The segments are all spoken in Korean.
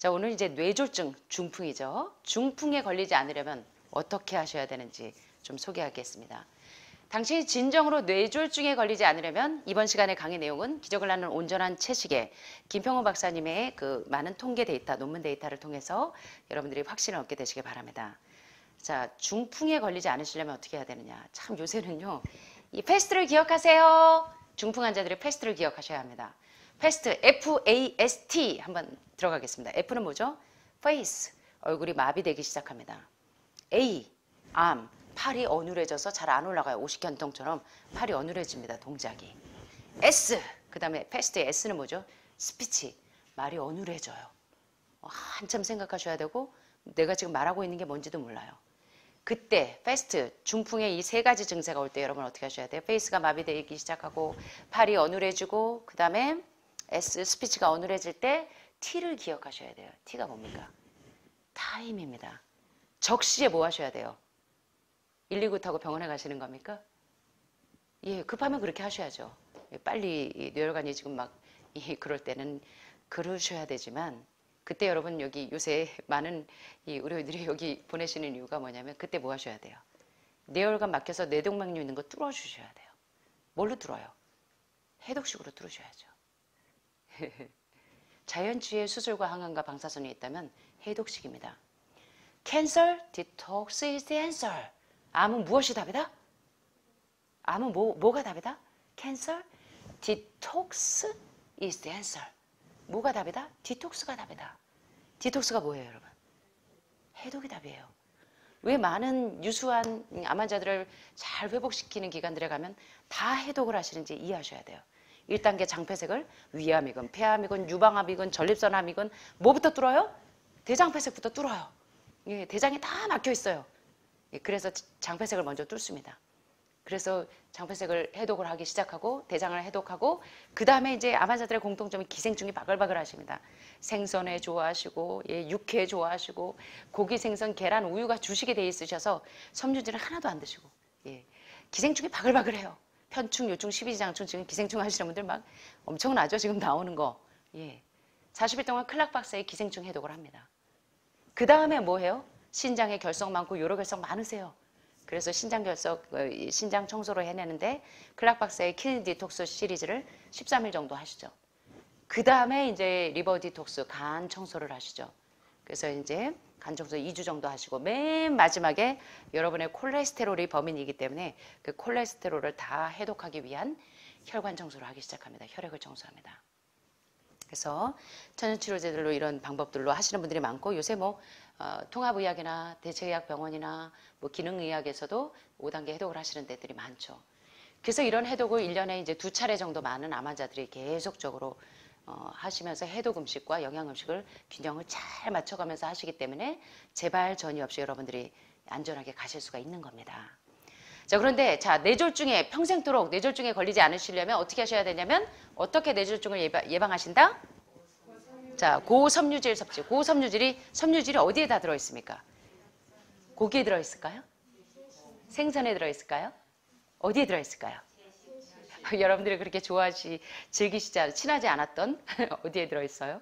자, 오늘 이제 뇌졸중 중풍이죠. 중풍에 걸리지 않으려면 어떻게 하셔야 되는지 좀 소개하겠습니다. 당신이 진정으로 뇌졸중에 걸리지 않으려면 이번 시간의 강의 내용은 기적을 낳는 온전한 채식의 김평호 박사님의 그 많은 통계 데이터, 논문 데이터를 통해서 여러분들이 확신을 얻게 되시길 바랍니다. 자, 중풍에 걸리지 않으시려면 어떻게 해야 되느냐. 참 요새는요. 이 패스트를 기억하세요. 중풍 환자들이 패스트를 기억하셔야 합니다. 패스트, F-A-S-T 한번 들어가겠습니다. F는 뭐죠? face, 얼굴이 마비되기 시작합니다. A, arm, 팔이 어눌해져서 잘 안 올라가요. 오십견통처럼 팔이 어눌해집니다. 동작이. S, 그 다음에 패스트의 S는 뭐죠? 스피치, 말이 어눌해져요. 한참 생각하셔야 되고 내가 지금 말하고 있는 게 뭔지도 몰라요. 그때 패스트, 중풍의 이 세 가지 증세가 올 때 여러분 어떻게 하셔야 돼요? 페이스가 마비되기 시작하고 팔이 어눌해지고 그 다음에 S, 스피치가 어눌해질 때 T를 기억하셔야 돼요. T가 뭡니까? 타임입니다. 적시에 뭐 하셔야 돼요? 119 타고 병원에 가시는 겁니까? 예, 급하면 그렇게 하셔야죠. 빨리 뇌혈관이 지금 막 그럴 때는 그러셔야 되지만 그때 여러분 여기 요새 많은 이 의료인들이 여기 보내시는 이유가 뭐냐면 그때 뭐 하셔야 돼요? 뇌혈관 막혀서 뇌동맥류 있는 거 뚫어주셔야 돼요. 뭘로 뚫어요? 해독식으로 뚫으셔야죠. 자연치유의 수술과 항암과 방사선이 있다면 해독식입니다. Cancer, detox is the answer. 암은 무엇이 답이다? 암은 뭐가 답이다? Cancer, detox is the answer. 뭐가 답이다? 디톡스가 답이다. 디톡스가 뭐예요, 여러분? 해독이 답이에요. 왜 많은 유수한 암 환자들을 잘 회복시키는 기관들에 가면 다 해독을 하시는지 이해하셔야 돼요. 1단계 장폐색을 위암이건 폐암이건 유방암이건 전립선암이건 뭐부터 뚫어요? 대장폐색부터 뚫어요. 예, 대장이 다 막혀 있어요. 예, 그래서 장폐색을 먼저 뚫습니다. 그래서 장폐색을 해독을 하기 시작하고 대장을 해독하고 그 다음에 이제 암 환자들의 공통점이 기생충이 바글바글 하십니다. 생선회 좋아하시고 예, 육회 좋아하시고 고기, 생선, 계란, 우유가 주식이 돼 있으셔서 섬유질은 하나도 안 드시고 예, 기생충이 바글바글해요. 편충, 요충, 십이지장충 지금 기생충 하시는 분들 막 엄청나죠? 지금 나오는 거. 예. 40일 동안 클락 박사의 기생충 해독을 합니다. 그 다음에 뭐 해요? 신장에 결석 많고 요로결석 많으세요. 그래서 신장 결석, 신장 청소를 해내는데 클락 박사의 키드니 디톡스 시리즈를 13일 정도 하시죠. 그 다음에 이제 리버 디톡스, 간 청소를 하시죠. 그래서 이제 간 청소 2주 정도 하시고 맨 마지막에 여러분의 콜레스테롤이 범인이기 때문에 그 콜레스테롤을 다 해독하기 위한 혈관 청소를 하기 시작합니다. 혈액을 청소합니다. 그래서 천연치료제들로 이런 방법들로 하시는 분들이 많고 요새 뭐 통합의학이나 대체의학병원이나 뭐 기능의학에서도 5단계 해독을 하시는 데들이 많죠. 그래서 이런 해독을 1년에 이제 2차례 정도 많은 암 환자들이 계속적으로 하시면서 해독 음식과 영양 음식을 균형을 잘 맞춰가면서 하시기 때문에 재발 전이 없이 여러분들이 안전하게 가실 수가 있는 겁니다. 자, 그런데 자, 뇌졸중에 평생토록 뇌졸중에 걸리지 않으시려면 어떻게 하셔야 되냐면 어떻게 뇌졸중을 예방하신다? 자, 고섬유질 섭취. 섬유질이 어디에 다 들어있습니까? 고기에 들어있을까요? 생선에 들어있을까요? 어디에 들어있을까요? 여러분들이 그렇게 즐기시지, 친하지 않았던 어디에 들어있어요?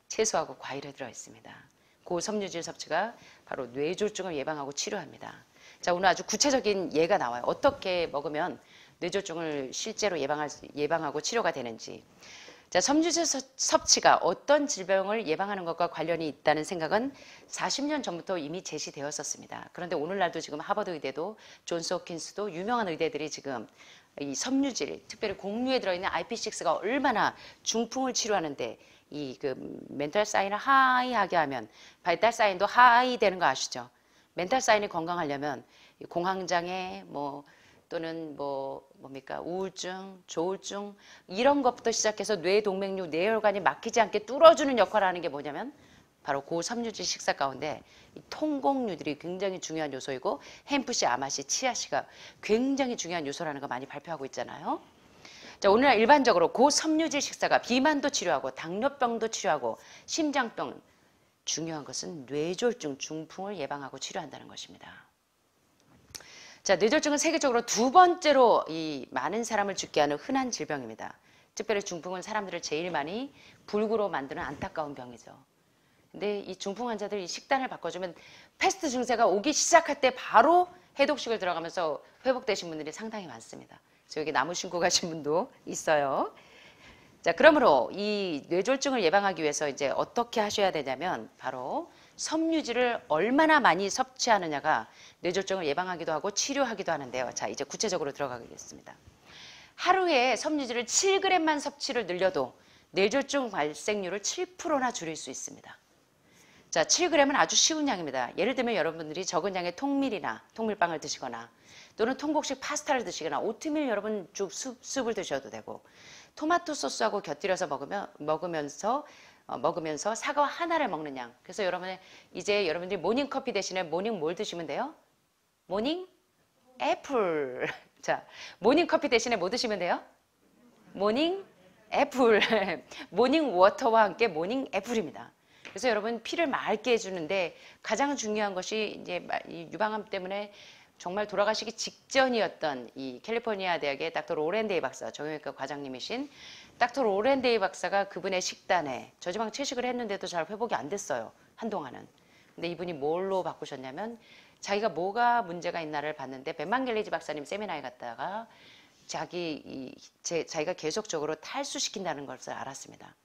채소하고 과일에 들어있습니다. 고섬유질 섭취가 바로 뇌졸중을 예방하고 치료합니다. 자, 오늘 아주 구체적인 예가 나와요. 어떻게 먹으면 뇌졸중을 실제로 예방하고 치료가 되는지. 자, 섬유질 섭취가 어떤 질병을 예방하는 것과 관련이 있다는 생각은 40년 전부터 이미 제시되었었습니다. 그런데 오늘날도 지금 하버드 의대도 존스 홉킨스도 유명한 의대들이 지금 이 섬유질, 특별히 곡류에 들어있는 IP6가 얼마나 중풍을 치료하는데 이 그 멘탈 사인을 하이하게 하면 바이탈 사인도 하이 되는 거 아시죠? 멘탈 사인이 건강하려면 공황장애 또는 뭡니까 우울증, 조울증 이런 것부터 시작해서 뇌동맥류, 뇌혈관이 막히지 않게 뚫어주는 역할을 하는 게 뭐냐면 바로 고섬유질 식사 가운데 이 통곡류들이 굉장히 중요한 요소이고 햄프씨, 아마씨, 치아씨가 굉장히 중요한 요소라는 거 많이 발표하고 있잖아요. 자, 오늘날 일반적으로 고섬유질 식사가 비만도 치료하고 당뇨병도 치료하고 심장병, 중요한 것은 뇌졸중, 중풍을 예방하고 치료한다는 것입니다. 자, 뇌졸중은 세계적으로 두 번째로 이 많은 사람을 죽게 하는 흔한 질병입니다. 특별히 중풍은 사람들을 제일 많이 불구로 만드는 안타까운 병이죠. 근데 이 중풍 환자들이 식단을 바꿔주면 패스트 증세가 오기 시작할 때 바로 해독식을 들어가면서 회복되신 분들이 상당히 많습니다. 그래서 여기 나무 신고 가신 분도 있어요. 자, 그러므로 이 뇌졸중을 예방하기 위해서 이제 어떻게 하셔야 되냐면 바로 섬유질을 얼마나 많이 섭취하느냐가 뇌졸중을 예방하기도 하고 치료하기도 하는데요. 자, 이제 구체적으로 들어가겠습니다. 하루에 섬유질을 7g만 섭취를 늘려도 뇌졸중 발생률을 7%나 줄일 수 있습니다. 자, 7g은 아주 쉬운 양입니다. 예를 들면 여러분들이 적은 양의 통밀이나 통밀빵을 드시거나 또는 통곡식 파스타를 드시거나 오트밀 여러분 숲을 드셔도 되고 토마토 소스하고 곁들여서 먹으면서 사과 하나를 먹는 양. 그래서 이제 여러분들이 모닝 커피 대신에 모닝 뭘 드시면 돼요? 모닝 애플. 자, 모닝 커피 대신에 뭐 드시면 돼요? 모닝 애플. 모닝 워터와 함께 모닝 애플입니다. 그래서 여러분 피를 맑게 해주는데 가장 중요한 것이 이제 유방암 때문에 정말 돌아가시기 직전이었던 이 캘리포니아 대학의 닥터 로렌데이 박사, 정형외과 과장님이신 닥터 로렌데이 박사가 그분의 식단에 저지방 채식을 했는데도 잘 회복이 안 됐어요. 한동안은. 근데 이분이 뭘로 바꾸셨냐면 자기가 뭐가 문제가 있나를 봤는데 벤만겔리지 박사님 세미나에 갔다가 자기가 계속적으로 탈수시킨다는 것을 알았습니다.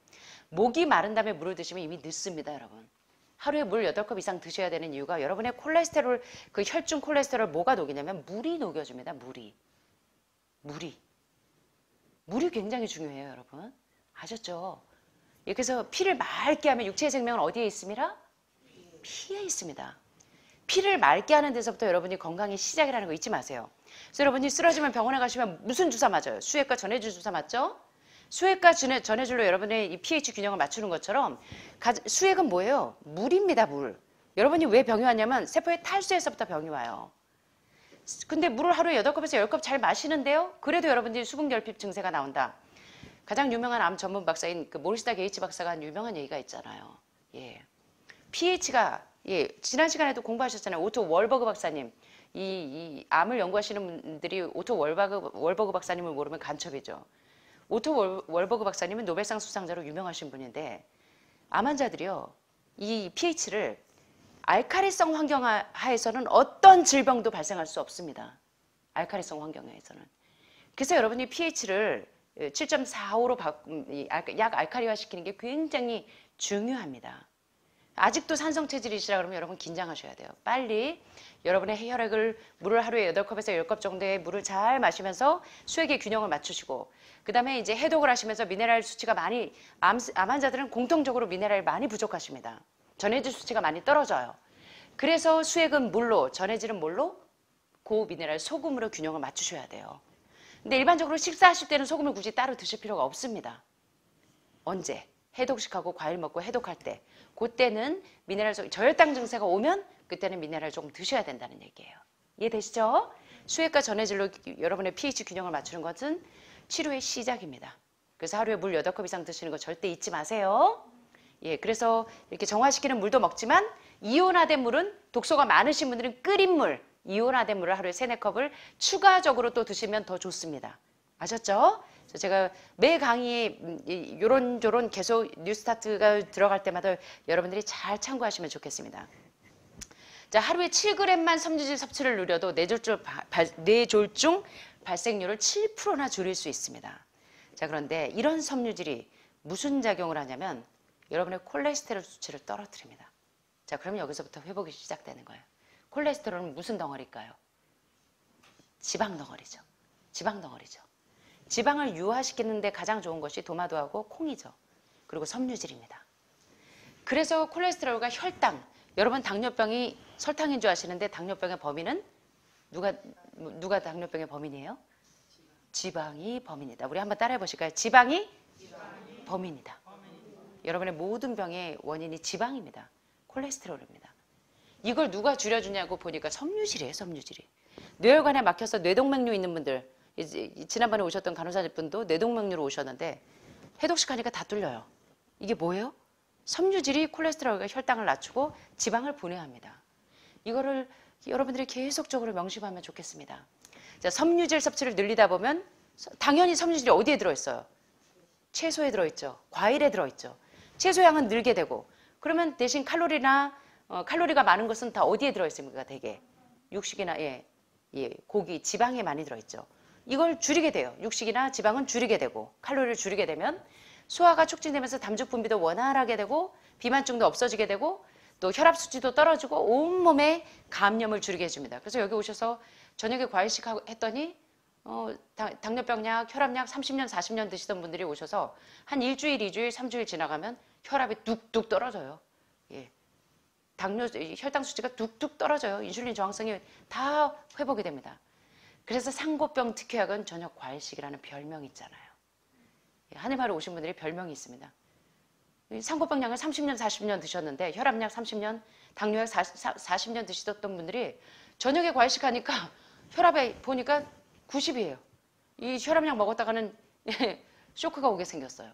목이 마른 다음에 물을 드시면 이미 늦습니다, 여러분. 하루에 물 8컵 이상 드셔야 되는 이유가 여러분의 콜레스테롤, 그 혈중 콜레스테롤 뭐가 녹이냐면 물이 녹여줍니다. 물이 굉장히 중요해요, 여러분. 아셨죠? 그래서 피를 맑게 하면 육체의 생명은 어디에 있습니다? 피에 있습니다. 피를 맑게 하는 데서부터 여러분이 건강의 시작이라는 거 잊지 마세요. 그래서 여러분이 쓰러지면 병원에 가시면 무슨 주사 맞아요? 수액과 전해질 주사 맞죠? 수액과 전해줄로 여러분의 이 pH 균형을 맞추는 것처럼 수액은 뭐예요? 물입니다, 물. 여러분이 왜 병이 왔냐면 세포의 탈수에서부터 병이 와요. 근데 물을 하루에 8컵에서 10컵 잘 마시는데요. 그래도 여러분들이 수분결핍 증세가 나온다. 가장 유명한 암 전문 박사인 그 모리스다 게이츠 박사가 한 유명한 얘기가 있잖아요. 예. pH가 지난 시간에도 공부하셨잖아요. 오토 월버그 박사님. 이 암을 연구하시는 분들이 오토 월버그 박사님을 모르면 간첩이죠. 오토 월버그 박사님은 노벨상 수상자로 유명하신 분인데 암 환자들이요. 이 pH를 알카리성 환경 하에서는 어떤 질병도 발생할 수 없습니다. 알카리성 환경 하에서는. 그래서 여러분이 pH를 7.45로 약 알카리화 시키는 게 굉장히 중요합니다. 아직도 산성 체질이시라 그러면 여러분 긴장하셔야 돼요. 빨리 여러분의 물을 하루에 8컵에서 10컵 정도의 물을 잘 마시면서 수액의 균형을 맞추시고 그 다음에 이제 해독을 하시면서 미네랄 수치가 많이 암 환자들은 공통적으로 미네랄이 많이 부족하십니다. 전해질 수치가 많이 떨어져요. 그래서 수액은 물로, 전해질은 뭘로? 고미네랄 소금으로 균형을 맞추셔야 돼요. 근데 일반적으로 식사하실 때는 소금을 굳이 따로 드실 필요가 없습니다. 언제? 해독식하고 과일 먹고 해독할 때. 그때는 미네랄 저혈당 증세가 오면 그때는 미네랄 조금 드셔야 된다는 얘기예요. 이해되시죠? 수액과 전해질로 여러분의 pH 균형을 맞추는 것은 치료의 시작입니다. 그래서 하루에 물 8컵 이상 드시는 거 절대 잊지 마세요. 예, 그래서 이렇게 정화시키는 물도 먹지만 이온화된 물은 독소가 많으신 분들은 끓인 물, 이온화된 물을 하루에 3, 4컵을 추가적으로 또 드시면 더 좋습니다. 아셨죠? 제가 매 강의에 요런저런 계속 뉴스타트가 들어갈 때마다 여러분들이 잘 참고하시면 좋겠습니다. 자, 하루에 7g만 섬유질 섭취를 누려도 뇌졸중 발생률을 7%나 줄일 수 있습니다. 자, 그런데 이런 섬유질이 무슨 작용을 하냐면 여러분의 콜레스테롤 수치를 떨어뜨립니다. 자, 그러면 여기서부터 회복이 시작되는 거예요. 콜레스테롤은 무슨 덩어리일까요? 지방 덩어리죠. 지방 덩어리죠. 지방을 유화시키는 데 가장 좋은 것이 도마도하고 콩이죠. 그리고 섬유질입니다. 그래서 콜레스테롤과 혈당, 여러분 당뇨병이 설탕인 줄 아시는데 당뇨병의 범인은 누가 당뇨병의 범인이에요? 지방이 범인이다. 우리 한번 따라해 보실까요? 지방이 범인이다. 여러분의 모든 병의 원인이 지방입니다. 콜레스테롤입니다. 이걸 누가 줄여주냐고 보니까 섬유질이에요. 섬유질이. 뇌혈관에 막혀서 뇌동맥류 있는 분들, 지난번에 오셨던 간호사분도 뇌동맥류로 오셨는데 해독식하니까 다 뚫려요. 이게 뭐예요? 섬유질이 콜레스테롤과 혈당을 낮추고 지방을 분해합니다. 이거를 여러분들이 계속적으로 명심하면 좋겠습니다. 자, 섬유질 섭취를 늘리다 보면 당연히 섬유질이 어디에 들어있어요? 채소에 들어있죠. 과일에 들어있죠. 채소 양은 늘게 되고 그러면 대신 칼로리가 많은 것은 다 어디에 들어있습니까? 대개 육식이나 고기, 지방에 많이 들어있죠. 이걸 줄이게 돼요. 육식이나 지방은 줄이게 되고 칼로리를 줄이게 되면 소화가 촉진되면서 담즙 분비도 원활하게 되고 비만증도 없어지게 되고 또 혈압 수치도 떨어지고 온몸에 감염을 줄이게 해줍니다. 그래서 여기 오셔서 저녁에 과일식 했더니 당뇨병약, 혈압약 30년, 40년 드시던 분들이 오셔서 한 일주일, 2주일, 3주일 지나가면 혈압이 뚝뚝 떨어져요. 예. 혈당 수치가 뚝뚝 떨어져요. 인슐린 저항성이 다 회복이 됩니다. 그래서 상고병 특효약은 저녁 과일식이라는 별명이 있잖아요. 하늘마을 오신 분들이 별명이 있습니다. 상고병약을 30년, 40년 드셨는데 혈압약 30년, 당뇨약 40년 드시던 분들이 저녁에 과일식 하니까 혈압이 보니까 90이에요. 이 혈압약 먹었다가는 쇼크가 오게 생겼어요.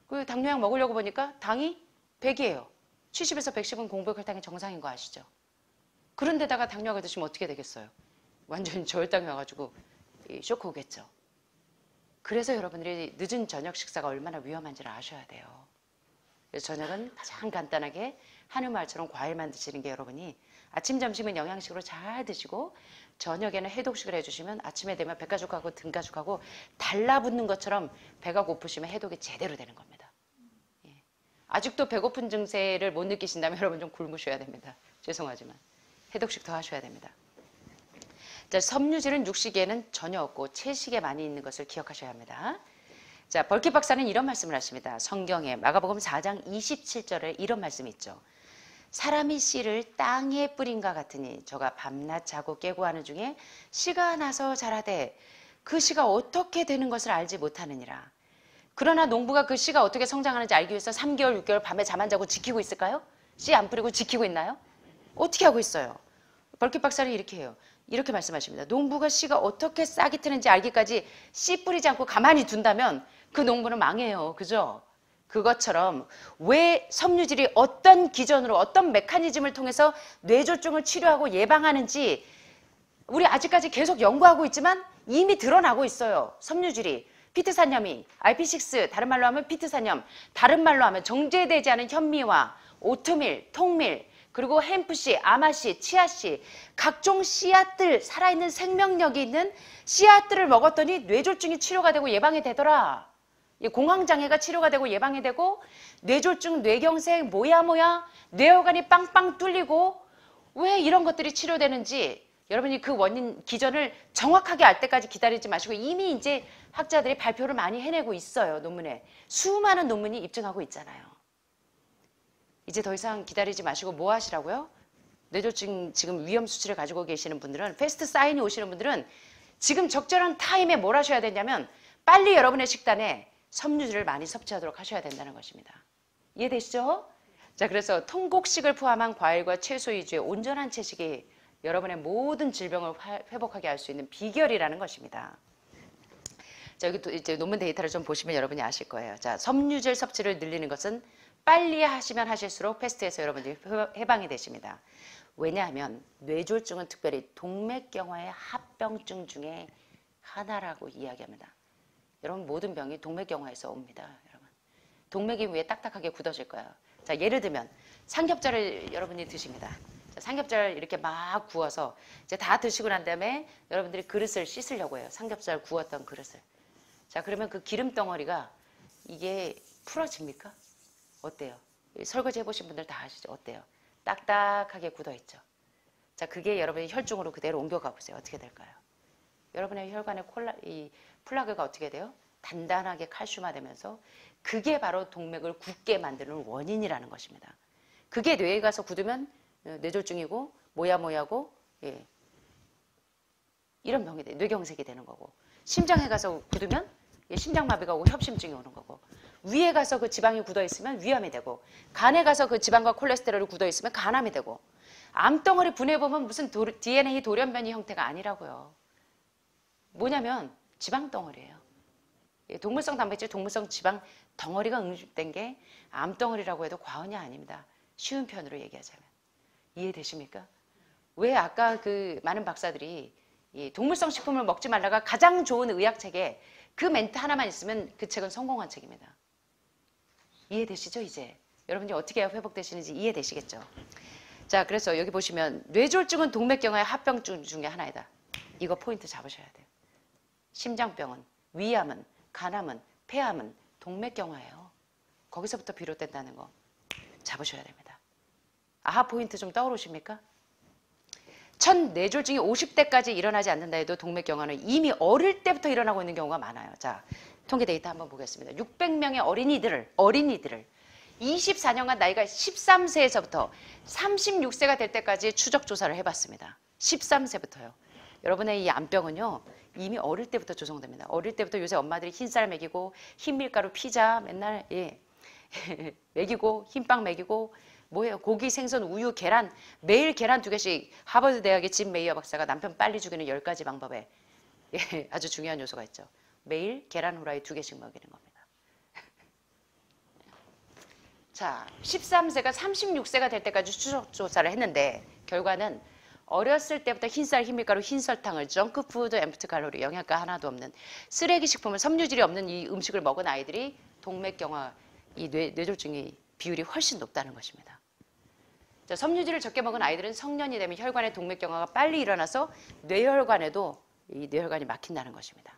그 당뇨약 먹으려고 보니까 당이 100이에요. 70에서 110은 공복 혈당이 정상인 거 아시죠? 그런데다가 당뇨약을 드시면 어떻게 되겠어요? 완전히 저혈당이 와가지고 쇼크 오겠죠. 그래서 여러분들이 늦은 저녁 식사가 얼마나 위험한지를 아셔야 돼요. 그래서 저녁은 가장 간단하게 하늘마을처럼 과일만 드시는 게 여러분이 아침, 점심은 영양식으로 잘 드시고 저녁에는 해독식을 해주시면 아침에 되면 백가죽하고 등가죽하고 달라붙는 것처럼 배가 고프시면 해독이 제대로 되는 겁니다. 예. 아직도 배고픈 증세를 못 느끼신다면 여러분 좀 굶으셔야 됩니다. 죄송하지만 해독식 더 하셔야 됩니다. 자, 섬유질은 육식에는 전혀 없고 채식에 많이 있는 것을 기억하셔야 합니다. 자, 벌킷 박사는 이런 말씀을 하십니다. 성경에 마가복음 4장 27절에 이런 말씀이 있죠. 사람이 씨를 땅에 뿌린과 같으니 저가 밤낮 자고 깨고 하는 중에 씨가 나서 자라되 그 씨가 어떻게 되는 것을 알지 못하느니라. 그러나 농부가 그 씨가 어떻게 성장하는지 알기 위해서 3개월, 6개월 밤에 잠 안 자고 지키고 있을까요? 씨 안 뿌리고 지키고 있나요? 어떻게 하고 있어요? 벌킷 박사는 이렇게 해요. 이렇게 말씀하십니다. 농부가 씨가 어떻게 싹이 트는지 알기까지 씨 뿌리지 않고 가만히 둔다면 그 농부는 망해요. 그죠? 그것처럼 왜 섬유질이 어떤 기전으로 어떤 메커니즘을 통해서 뇌졸중을 치료하고 예방하는지 우리 아직까지 계속 연구하고 있지만 이미 드러나고 있어요. 섬유질이. 피트산염이, RP6, 다른 말로 하면 피트산염, 다른 말로 하면 정제되지 않은 현미와 오트밀, 통밀, 그리고 햄프씨, 아마씨, 치아씨, 각종 씨앗들, 살아있는 생명력이 있는 씨앗들을 먹었더니 뇌졸중이 치료가 되고 예방이 되더라. 공황장애가 치료가 되고 예방이 되고 뇌졸중, 뇌경색, 뇌혈관이 빵빵 뚫리고 왜 이런 것들이 치료되는지 여러분이 그 원인 기전을 정확하게 알 때까지 기다리지 마시고 이미 이제 학자들이 발표를 많이 해내고 있어요. 논문에. 수많은 논문이 입증하고 있잖아요. 이제 더 이상 기다리지 마시고 뭐 하시라고요? 뇌졸중 지금 위험 수치를 가지고 계시는 분들은 패스트 사인이 오시는 분들은 지금 적절한 타임에 뭘 하셔야 되냐면 빨리 여러분의 식단에 섬유질을 많이 섭취하도록 하셔야 된다는 것입니다. 이해되시죠? 자, 그래서 통곡식을 포함한 과일과 채소 위주의 온전한 채식이 여러분의 모든 질병을 회복하게 할 수 있는 비결이라는 것입니다. 자, 여기 또 이제 논문 데이터를 좀 보시면 여러분이 아실 거예요. 자, 섬유질 섭취를 늘리는 것은 빨리 하시면 하실수록 패스트에서 여러분들이 해방이 되십니다. 왜냐하면 뇌졸중은 특별히 동맥경화의 합병증 중에 하나라고 이야기합니다. 여러분 모든 병이 동맥경화에서 옵니다. 여러분 동맥이 위에 딱딱하게 굳어질 거예요. 자, 예를 들면 삼겹살을 여러분이 드십니다. 자, 삼겹살 이렇게 막 구워서 이제 다 드시고 난 다음에 여러분들이 그릇을 씻으려고 해요. 삼겹살 구웠던 그릇을. 자, 그러면 그 기름 덩어리가 이게 풀어집니까? 어때요? 설거지 해보신 분들 다 아시죠? 어때요? 딱딱하게 굳어있죠. 자, 그게 여러분이 혈중으로 그대로 옮겨가 보세요. 어떻게 될까요? 여러분의 혈관의 플라그가 어떻게 돼요? 단단하게 칼슘화되면서 그게 바로 동맥을 굳게 만드는 원인이라는 것입니다. 그게 뇌에 가서 굳으면 뇌졸중이고 모야고 예. 이런 병이 돼. 뇌경색이 되는 거고 심장에 가서 굳으면 심장마비가 오고 협심증이 오는 거고 위에 가서 그 지방이 굳어 있으면 위암이 되고 간에 가서 그 지방과 콜레스테롤이 굳어 있으면 간암이 되고 암덩어리 분해보면 무슨 DNA 돌연변이 형태가 아니라고요. 뭐냐면 지방 덩어리예요. 동물성 단백질, 동물성 지방 덩어리가 응축된 게 암덩어리라고 해도 과언이 아닙니다. 쉬운 편으로 얘기하자면. 이해되십니까? 왜 아까 그 많은 박사들이 이 동물성 식품을 먹지 말라가 가장 좋은 의학책에 그 멘트 하나만 있으면 그 책은 성공한 책입니다. 이해되시죠 이제? 여러분이 어떻게 해야 회복되시는지 이해되시겠죠? 자, 그래서 여기 보시면 뇌졸중은 동맥경화의 합병증 중에 하나이다. 이거 포인트 잡으셔야 돼요. 심장병은, 위암은, 간암은, 폐암은 동맥경화예요. 거기서부터 비롯된다는 거 잡으셔야 됩니다. 아하 포인트 좀 떠오르십니까? 첫 뇌졸중이 50대까지 일어나지 않는다 해도 동맥경화는 이미 어릴 때부터 일어나고 있는 경우가 많아요. 자, 통계 데이터 한번 보겠습니다. 600명의 어린이들을 24년간 나이가 13세에서부터 36세가 될 때까지 추적 조사를 해봤습니다. 13세부터요. 여러분의 이 암병은요, 이미 어릴 때부터 조성됩니다. 어릴 때부터 요새 엄마들이 흰쌀 먹이고 흰밀가루 피자 맨날 먹이고 흰빵 먹이고 뭐예요? 고기, 생선, 우유, 계란 매일 계란 2개씩 하버드 대학의 짐 메이어 박사가 남편 빨리 죽이는 10가지 방법에 아주 중요한 요소가 있죠. 매일 계란 후라이 2개씩 먹이는 겁니다. 자, 13세가 36세가 될 때까지 추적 조사를 했는데 결과는 어렸을 때부터 흰쌀, 흰밀가루, 흰설탕을 정크푸드, 엠프트 칼로리, 영양가 하나도 없는 쓰레기 식품을 섬유질이 없는 이 음식을 먹은 아이들이 동맥경화, 이 뇌졸중의 비율이 훨씬 높다는 것입니다. 자, 섬유질을 적게 먹은 아이들은 성년이 되면 혈관의 동맥경화가 빨리 일어나서 뇌혈관에도 이 뇌혈관이 막힌다는 것입니다.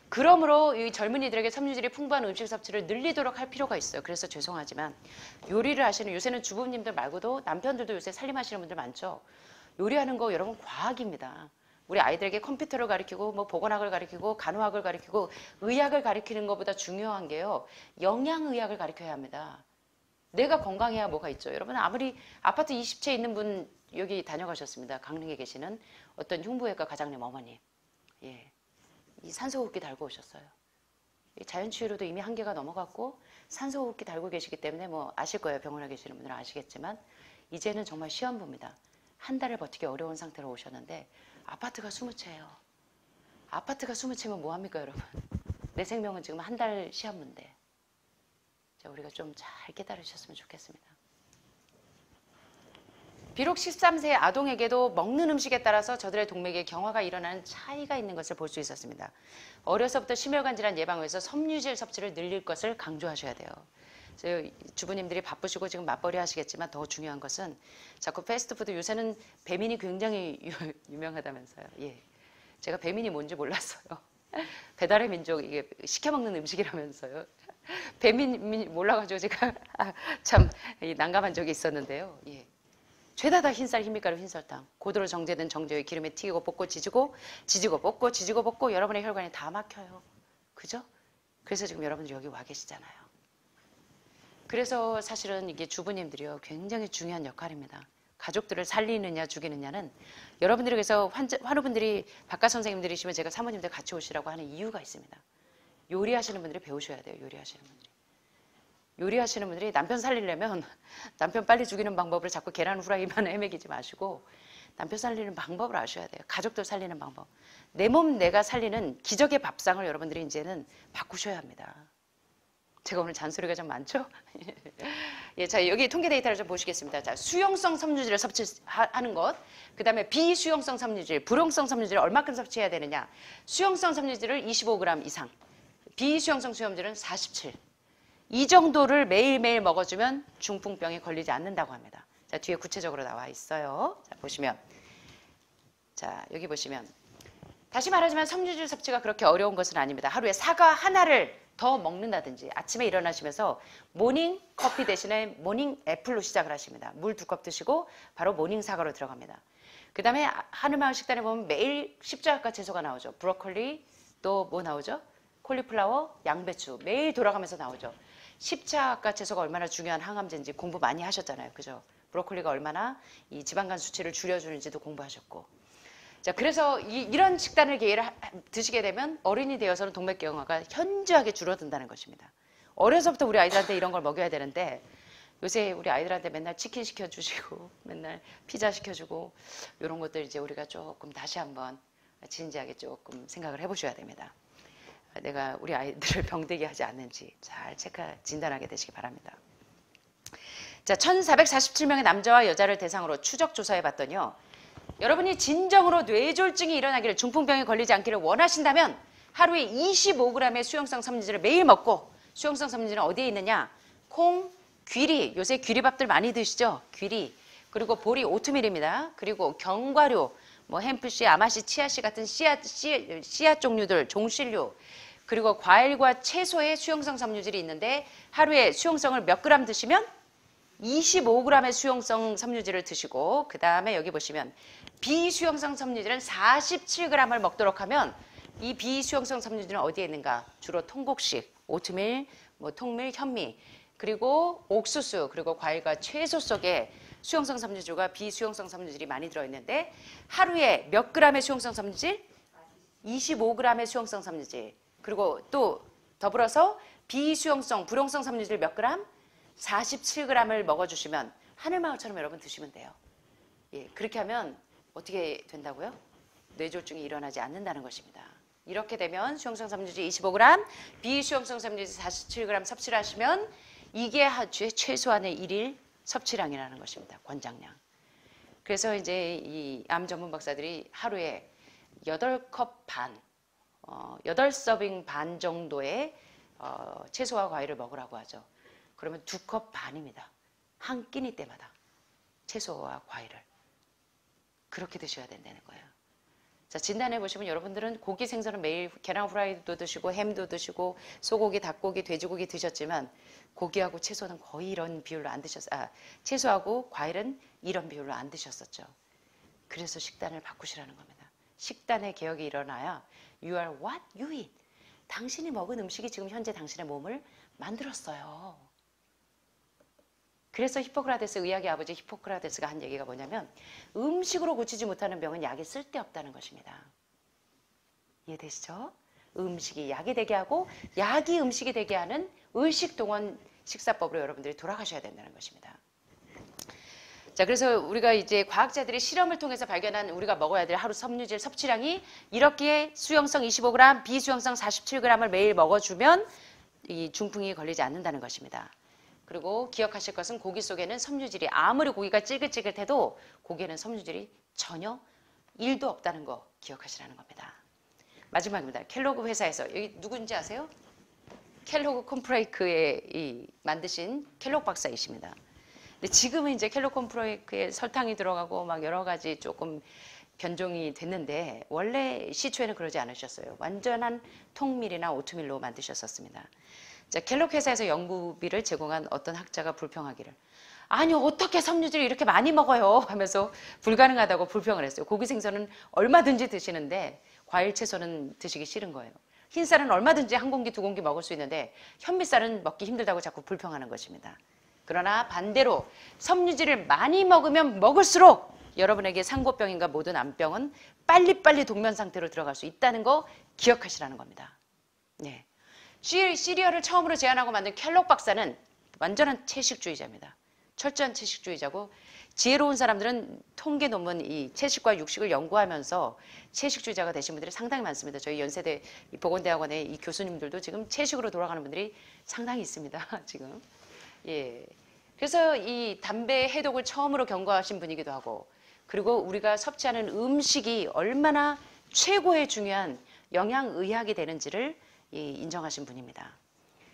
그러므로 이 젊은이들에게 섬유질이 풍부한 음식 섭취를 늘리도록 할 필요가 있어요. 그래서 죄송하지만 요리를 하시는 요새는 주부님들 말고도 남편들도 요새 살림하시는 분들 많죠. 요리하는 거 여러분 과학입니다. 우리 아이들에게 컴퓨터를 가르치고 뭐 보건학을 가르치고 간호학을 가르치고 의학을 가르치는 것보다 중요한 게요. 영양의학을 가르쳐야 합니다. 내가 건강해야 뭐가 있죠. 여러분 아무리 아파트 20채 있는 분 여기 다녀가셨습니다. 강릉에 계시는 어떤 흉부외과 과장님 어머니. 예, 이 산소호흡기 달고 오셨어요. 자연치유로도 이미 한계가 넘어갔고 산소호흡기 달고 계시기 때문에 뭐 아실 거예요. 병원에 계시는 분들은 아시겠지만 이제는 정말 시험부입니다. 한 달을 버티기 어려운 상태로 오셨는데 아파트가 20채예요. 아파트가 20채면 뭐합니까 여러분? 내 생명은 지금 한 달 시험문데. 자, 우리가 좀 잘 깨달으셨으면 좋겠습니다. 비록 13세 아동에게도 먹는 음식에 따라서 저들의 동맥에 경화가 일어나는 차이가 있는 것을 볼 수 있었습니다. 어려서부터 심혈관 질환 예방을 위해서 섬유질 섭취를 늘릴 것을 강조하셔야 돼요. 주부님들이 바쁘시고 지금 맞벌이 하시겠지만 더 중요한 것은 자꾸 패스트푸드 요새는 배민이 굉장히 유명하다면서요. 예, 제가 배민이 뭔지 몰랐어요. 배달의 민족 이게 시켜먹는 음식이라면서요. 배민 몰라가지고 제가 참 난감한 적이 있었는데요. 예. 죄다 다 흰쌀, 흰밀가루, 흰설탕. 고도로 정제된 정제의 기름에 튀기고 볶고 지지고 볶고 지지고 볶고 여러분의 혈관이 다 막혀요. 그죠? 그래서 지금 여러분들이 여기 와 계시잖아요. 그래서 사실은 이게 주부님들이요 굉장히 중요한 역할입니다. 가족들을 살리느냐 죽이느냐는 여러분들이 그래서 환우분들이 바깥 선생님들이시면 제가 사모님들 같이 오시라고 하는 이유가 있습니다. 요리하시는 분들이 배우셔야 돼요. 요리하시는 분들이 남편 살리려면 남편 빨리 죽이는 방법을 자꾸 계란 후라이만 헤매기지 마시고 남편 살리는 방법을 아셔야 돼요. 가족들 살리는 방법. 내 몸 내가 살리는 기적의 밥상을 여러분들이 이제는 바꾸셔야 합니다. 제가 오늘 잔소리가 좀 많죠? 예, 자, 여기 통계 데이터를 좀 보시겠습니다. 자, 수용성 섬유질을 섭취하는 것, 그 다음에 비수용성 섬유질, 불용성 섬유질을 얼마큼 섭취해야 되느냐. 수용성 섬유질을 25g 이상, 비수용성 수염질은 47. 이 정도를 매일매일 먹어주면 중풍병에 걸리지 않는다고 합니다. 자, 뒤에 구체적으로 나와 있어요. 자, 보시면. 자, 여기 보시면. 다시 말하지만 섬유질 섭취가 그렇게 어려운 것은 아닙니다. 하루에 사과 하나를 더 먹는다든지 아침에 일어나시면서 모닝 커피 대신에 모닝 애플로 시작을 하십니다. 물 2컵 드시고 바로 모닝 사과로 들어갑니다. 그 다음에 한우마을 식단에 보면 매일 십자가 채소가 나오죠. 브로콜리, 또 뭐 나오죠? 콜리플라워, 양배추 매일 돌아가면서 나오죠. 십자가 채소가 얼마나 중요한 항암제인지 공부 많이 하셨잖아요. 그죠? 브로콜리가 얼마나 이 지방간 수치를 줄여주는지도 공부하셨고. 자, 그래서 이런 식단을 드시게 되면 어른이 되어서는 동맥경화가 현저하게 줄어든다는 것입니다. 어려서부터 우리 아이들한테 이런 걸 먹여야 되는데 요새 우리 아이들한테 맨날 치킨 시켜주시고 맨날 피자 시켜주고 이런 것들 이제 우리가 조금 다시 한번 진지하게 조금 생각을 해보셔야 됩니다. 내가 우리 아이들을 병들게 하지 않는지 잘 진단하게 되시기 바랍니다. 자, 1447명의 남자와 여자를 대상으로 추적 조사해 봤더니요. 여러분이 진정으로 뇌졸중이 일어나기를 중풍병에 걸리지 않기를 원하신다면 하루에 25g의 수용성 섬유질을 매일 먹고 수용성 섬유질은 어디에 있느냐? 콩, 귀리, 요새 귀리밥들 많이 드시죠? 귀리. 그리고 보리 오트밀입니다. 그리고 견과류, 뭐 햄프씨, 아마씨, 치아씨 같은 씨앗 종류들, 종실류. 그리고 과일과 채소의 수용성 섬유질이 있는데 하루에 수용성을 몇 그램 드시면 25g의 수용성 섬유질을 드시고, 그 다음에 여기 보시면 비수용성 섬유질은 47g을 먹도록 하면, 이 비수용성 섬유질은 어디에 있는가? 주로 통곡식, 오트밀, 뭐 통밀, 현미, 그리고 옥수수, 그리고 과일과 채소 속에 수용성 섬유질과 비수용성 섬유질이 많이 들어있는데, 하루에 몇 g의 수용성 섬유질? 25g의 수용성 섬유질. 그리고 또 더불어서 비수용성, 불용성 섬유질 몇 그램? 47g을 먹어주시면 하늘마을처럼 여러분 드시면 돼요. 예, 그렇게 하면 어떻게 된다고요? 뇌졸중이 일어나지 않는다는 것입니다. 이렇게 되면 수용성 섬유질 25g, 비수용성 섬유질 47g 섭취를 하시면 이게 최소한의 1일 섭취량이라는 것입니다. 권장량. 그래서 이제 이 암 전문 박사들이 하루에 8컵 반, 8서빙 반 정도의 채소와 과일을 먹으라고 하죠. 그러면 2컵 반입니다. 한 끼니 때마다 채소와 과일을 그렇게 드셔야 된다는 거예요. 자, 진단해 보시면 여러분들은 고기 생선은 매일 계란 후라이도 드시고 햄도 드시고 소고기, 닭고기, 돼지고기 드셨지만 고기하고 채소는 거의 이런 비율로 안 채소하고 과일은 이런 비율로 안 드셨었죠. 그래서 식단을 바꾸시라는 겁니다. 식단의 개혁이 일어나야 you are what you eat. 당신이 먹은 음식이 지금 현재 당신의 몸을 만들었어요. 그래서 히포크라테스 의학의 아버지 히포크라테스가 한 얘기가 뭐냐면 음식으로 고치지 못하는 병은 약이 쓸데없다는 것입니다. 이해되시죠? 음식이 약이 되게 하고 약이 음식이 되게 하는 의식동원 식사법으로 여러분들이 돌아가셔야 된다는 것입니다. 자, 그래서 우리가 이제 과학자들이 실험을 통해서 발견한 우리가 먹어야 될 하루 섬유질 섭취량이 이렇게 수용성 25g, 비수용성 47g을 매일 먹어주면 이 중풍이 걸리지 않는다는 것입니다. 그리고 기억하실 것은 고기 속에는 섬유질이 아무리 고기가 찌글찌글해도 고기에는 섬유질이 전혀 1도 없다는 거 기억하시라는 겁니다. 마지막입니다. 켈로그 회사에서 여기 누군지 아세요? 켈로그 콘프레이크에 만드신 켈로그 박사이십니다. 근데 지금은 이제 켈로그 콘프레이크에 설탕이 들어가고 막 여러 가지 조금 변종이 됐는데 원래 시초에는 그러지 않으셨어요. 완전한 통밀이나 오트밀로 만드셨었습니다. 자, 켈로그 회사에서 연구비를 제공한 어떤 학자가 불평하기를 아니 어떻게 섬유질을 이렇게 많이 먹어요 하면서 불가능하다고 불평을 했어요. 고기 생선은 얼마든지 드시는데 과일 채소는 드시기 싫은 거예요. 흰쌀은 얼마든지 한 공기 두 공기 먹을 수 있는데 현미쌀은 먹기 힘들다고 자꾸 불평하는 것입니다. 그러나 반대로 섬유질을 많이 먹으면 먹을수록 여러분에게 상고병인가 모든 암병은 빨리빨리 동면 상태로 들어갈 수 있다는 거 기억하시라는 겁니다. 네. 시리얼을 처음으로 제안하고 만든 켈로그 박사는 완전한 채식주의자입니다. 철저한 채식주의자고 지혜로운 사람들은 통계 논문 이 채식과 육식을 연구하면서 채식주의자가 되신 분들이 상당히 많습니다. 저희 연세대 보건대학원의 이 교수님들도 지금 채식으로 돌아가는 분들이 상당히 있습니다. 지금. 예. 그래서 이 담배 해독을 처음으로 경고하신 분이기도 하고 그리고 우리가 섭취하는 음식이 얼마나 최고의 중요한 영양의학이 되는지를 인정하신 분입니다.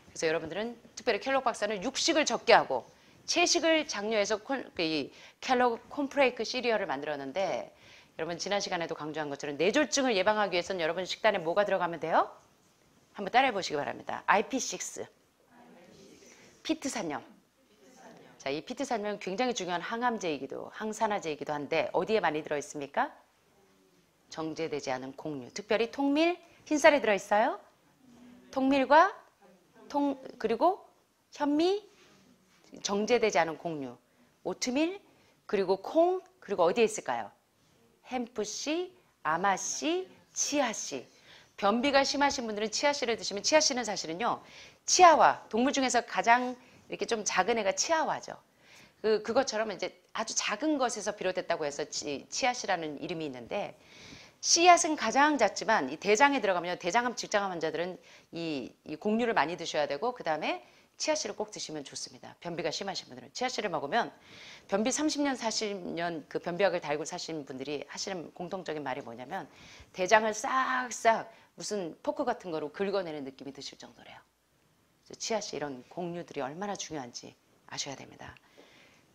그래서 여러분들은 특별히 켈로그 박사는 육식을 적게 하고 채식을 장려해서 이 켈로그 콘프레이크 시리얼을 만들었는데 여러분 지난 시간에도 강조한 것처럼 뇌졸중을 예방하기 위해서는 여러분 식단에 뭐가 들어가면 돼요? 한번 따라해 보시기 바랍니다. IP6, 피트산염. 자, 이 피트산염은 굉장히 중요한 항암제이기도 항산화제이기도 한데 어디에 많이 들어있습니까? 정제되지 않은 곡류, 특별히 통밀, 흰쌀에 들어있어요? 통밀과 그리고 현미, 정제되지 않은 곡류, 오트밀, 그리고 콩, 그리고 어디에 있을까요? 햄프씨, 아마씨, 치아씨. 변비가 심하신 분들은 치아씨를 드시면 치아씨는 사실은요. 치아와 동물 중에서 가장 이렇게 좀 작은 애가 치아와죠. 그것처럼 이제 아주 작은 것에서 비롯됐다고 해서 치아씨라는 이름이 있는데 씨앗은 가장 작지만 이 대장에 들어가면 대장암, 직장암 환자들은 이 곡류를 많이 드셔야 되고 그 다음에 치아씨를 꼭 드시면 좋습니다. 변비가 심하신 분들은 치아씨를 먹으면 변비 30년, 40년 그 변비약을 달고 사시는 분들이 하시는 공통적인 말이 뭐냐면 대장을 싹싹 무슨 포크 같은 거로 긁어내는 느낌이 드실 정도래요. 치아씨 이런 곡류들이 얼마나 중요한지 아셔야 됩니다.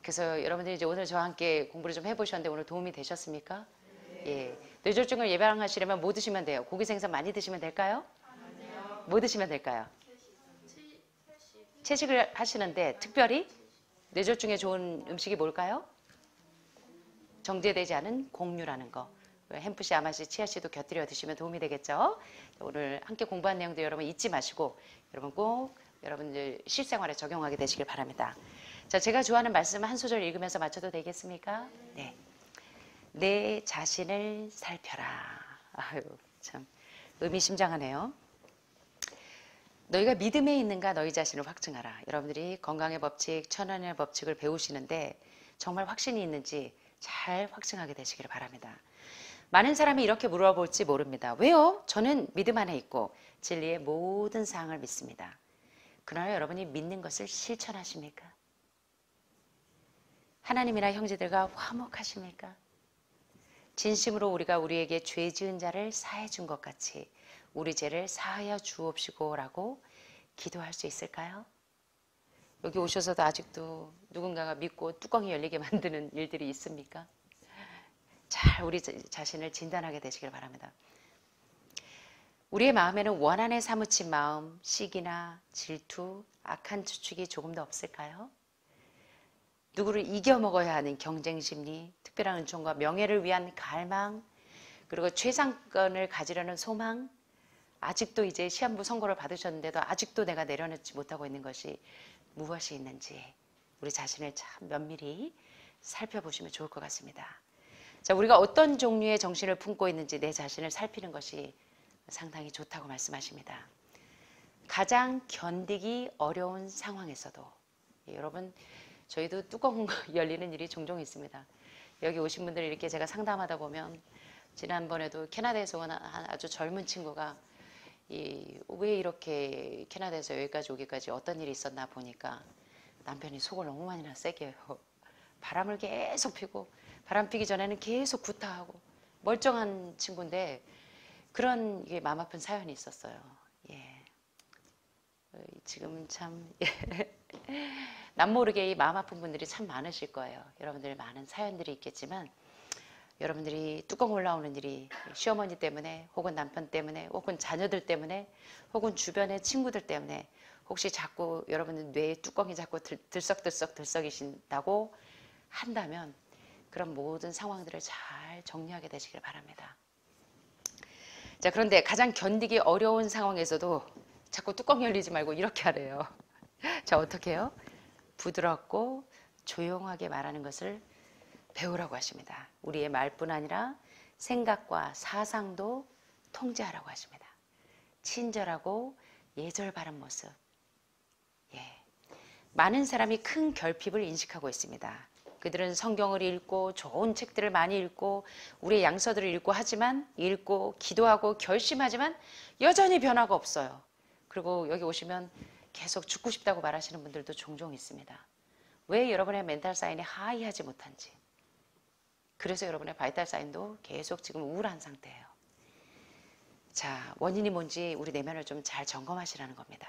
그래서 여러분들이 이제 오늘 저와 함께 공부를 좀 해보셨는데 오늘 도움이 되셨습니까? 예. 뇌졸중을 예방하시려면 뭐 드시면 돼요? 고기 생선 많이 드시면 될까요? 뭐 드시면 될까요? 채식을 하시는데 특별히 뇌졸중에 좋은 음식이 뭘까요? 정제되지 않은 곡류라는 거. 햄프씨, 아마씨, 치아씨도 곁들여 드시면 도움이 되겠죠? 오늘 함께 공부한 내용도 여러분 잊지 마시고 여러분 꼭 여러분들 실생활에 적용하게 되시길 바랍니다. 자, 제가 좋아하는 말씀 한 소절 읽으면서 마쳐도 되겠습니까? 네. 내 자신을 살펴라. 아유, 참 의미심장하네요. 너희가 믿음에 있는가 너희 자신을 확증하라. 여러분들이 건강의 법칙, 천연의 법칙을 배우시는데 정말 확신이 있는지 잘 확증하게 되시기를 바랍니다. 많은 사람이 이렇게 물어볼지 모릅니다. 왜요? 저는 믿음 안에 있고 진리의 모든 사항을 믿습니다. 그러나 여러분이 믿는 것을 실천하십니까? 하나님이나 형제들과 화목하십니까? 진심으로 우리가 우리에게 죄 지은 자를 사해 준 것 같이 우리 죄를 사하여 주옵시고 라고 기도할 수 있을까요? 여기 오셔서도 아직도 누군가가 믿고 뚜껑이 열리게 만드는 일들이 있습니까? 잘 우리 자신을 진단하게 되시길 바랍니다. 우리의 마음에는 원한에 사무친 마음, 시기나 질투, 악한 추측이 조금 더 없을까요? 누구를 이겨먹어야 하는 경쟁심리, 특별한 은총과 명예를 위한 갈망, 그리고 최상권을 가지려는 소망, 아직도 이제 시한부 선고를 받으셨는데도 아직도 내가 내려놓지 못하고 있는 것이 무엇이 있는지 우리 자신을 참 면밀히 살펴보시면 좋을 것 같습니다. 자, 우리가 어떤 종류의 정신을 품고 있는지 내 자신을 살피는 것이 상당히 좋다고 말씀하십니다. 가장 견디기 어려운 상황에서도 여러분 저희도 뚜껑 열리는 일이 종종 있습니다. 여기 오신 분들 이렇게 제가 상담하다 보면 지난번에도 캐나다에서 온 아주 젊은 친구가 왜 이렇게 캐나다에서 여기까지 오기까지 어떤 일이 있었나 보니까 남편이 속을 너무 많이 세게 해요. 바람을 계속 피고 바람 피기 전에는 계속 구타하고 멀쩡한 친구인데 그런 이게 마음 아픈 사연이 있었어요. 예. 지금 참 남모르게 이 마음 아픈 분들이 참 많으실 거예요. 여러분들 많은 사연들이 있겠지만 여러분들이 뚜껑 올라오는 일이 시어머니 때문에 혹은 남편 때문에 혹은 자녀들 때문에 혹은 주변의 친구들 때문에 혹시 자꾸 여러분들 뇌에 뚜껑이 자꾸 들썩이신다고 한다면 그런 모든 상황들을 잘 정리하게 되시길 바랍니다. 자, 그런데 가장 견디기 어려운 상황에서도 자꾸 뚜껑 열리지 말고 이렇게 하래요. 자, 어떻게 해요? 부드럽고 조용하게 말하는 것을 배우라고 하십니다. 우리의 말뿐 아니라 생각과 사상도 통제하라고 하십니다. 친절하고 예절 바른 모습. 예. 많은 사람이 큰 결핍을 인식하고 있습니다. 그들은 성경을 읽고 좋은 책들을 많이 읽고 우리의 양서들을 읽고 하지만 읽고 기도하고 결심하지만 여전히 변화가 없어요. 그리고 여기 오시면 계속 죽고 싶다고 말하시는 분들도 종종 있습니다. 왜 여러분의 멘탈 사인이 하이하지 못한지. 그래서 여러분의 바이탈 사인도 계속 지금 우울한 상태예요. 자, 원인이 뭔지 우리 내면을 좀 잘 점검하시라는 겁니다.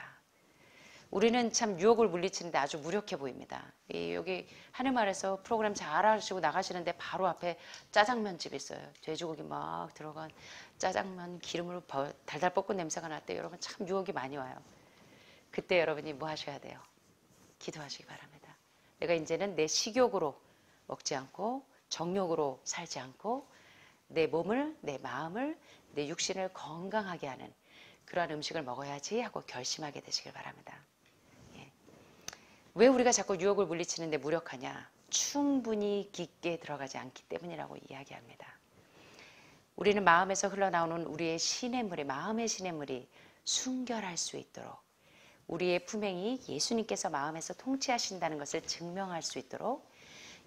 우리는 참 유혹을 물리치는데 아주 무력해 보입니다. 여기 하늘마을에서 프로그램 잘 하시고 나가시는데 바로 앞에 짜장면 집이 있어요. 돼지고기 막 들어간 짜장면 기름으로 달달 볶은 냄새가 날 때 여러분 참 유혹이 많이 와요. 그때 여러분이 뭐 하셔야 돼요? 기도하시기 바랍니다. 내가 이제는 내 식욕으로 먹지 않고 정욕으로 살지 않고 내 몸을, 내 마음을, 내 육신을 건강하게 하는 그러한 음식을 먹어야지 하고 결심하게 되시길 바랍니다. 예. 왜 우리가 자꾸 유혹을 물리치는데 무력하냐? 충분히 깊게 들어가지 않기 때문이라고 이야기합니다. 우리는 마음에서 흘러나오는 우리의 시냇물이, 마음의 시냇물이 순결할 수 있도록 우리의 품행이 예수님께서 마음에서 통치하신다는 것을 증명할 수 있도록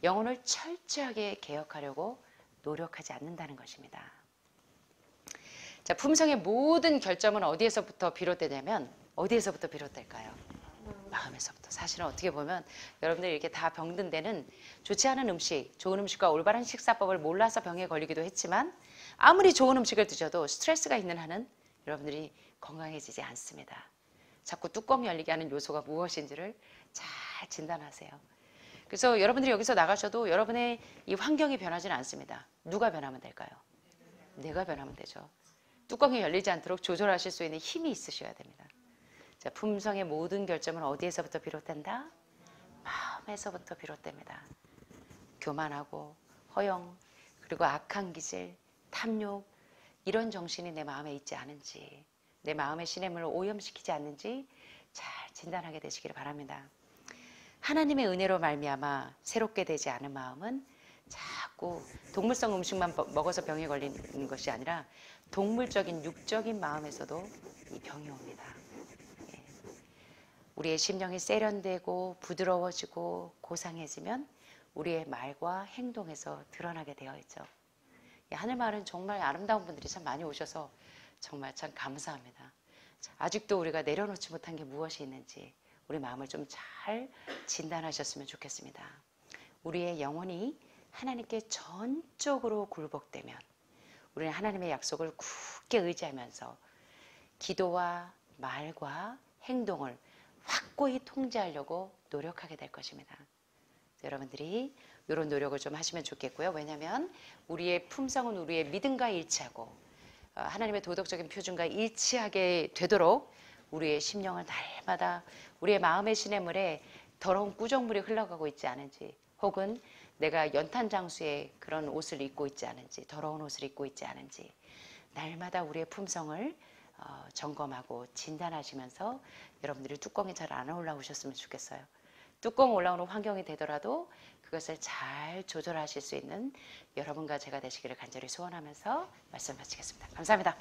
영혼을 철저하게 개혁하려고 노력하지 않는다는 것입니다. 자, 품성의 모든 결정은 어디에서부터 비롯되냐면 어디에서부터 비롯될까요? 마음에서부터. 사실은 어떻게 보면 여러분들이 이렇게 다 병든 데는 좋지 않은 음식, 좋은 음식과 올바른 식사법을 몰라서 병에 걸리기도 했지만 아무리 좋은 음식을 드셔도 스트레스가 있는 한은 여러분들이 건강해지지 않습니다. 자꾸 뚜껑 열리게 하는 요소가 무엇인지를 잘 진단하세요. 그래서 여러분들이 여기서 나가셔도 여러분의 이 환경이 변하지는 않습니다. 누가 변하면 될까요? 내가 변하면 되죠. 뚜껑이 열리지 않도록 조절하실 수 있는 힘이 있으셔야 됩니다. 자, 품성의 모든 결정은 어디에서부터 비롯된다? 마음에서부터 비롯됩니다. 교만하고 허영, 그리고 악한 기질, 탐욕, 이런 정신이 내 마음에 있지 않은지, 내 마음의 시냇물을 오염시키지 않는지 잘 진단하게 되시기를 바랍니다. 하나님의 은혜로 말미암아 새롭게 되지 않은 마음은 자꾸 동물성 음식만 먹어서 병이 걸리는 것이 아니라 동물적인 육적인 마음에서도 이 병이 옵니다. 예. 우리의 심령이 세련되고 부드러워지고 고상해지면 우리의 말과 행동에서 드러나게 되어 있죠. 하늘마을은 정말 아름다운 분들이 참 많이 오셔서 정말 참 감사합니다. 아직도 우리가 내려놓지 못한 게 무엇이 있는지 우리 마음을 좀 잘 진단하셨으면 좋겠습니다. 우리의 영혼이 하나님께 전적으로 굴복되면 우리는 하나님의 약속을 굳게 의지하면서 기도와 말과 행동을 확고히 통제하려고 노력하게 될 것입니다. 여러분들이 이런 노력을 좀 하시면 좋겠고요. 왜냐하면 우리의 품성은 우리의 믿음과 일치하고 하나님의 도덕적인 표준과 일치하게 되도록 우리의 심령을 날마다 우리의 마음의 시냇물에 더러운 꾸정물이 흘러가고 있지 않은지, 혹은 내가 연탄장수에 그런 옷을 입고 있지 않은지, 더러운 옷을 입고 있지 않은지 날마다 우리의 품성을 점검하고 진단하시면서 여러분들이 뚜껑이 잘 안 올라오셨으면 좋겠어요. 뚜껑 올라오는 환경이 되더라도 그것을 잘 조절하실 수 있는 여러분과 제가 되시기를 간절히 소원하면서 말씀 마치겠습니다. 감사합니다.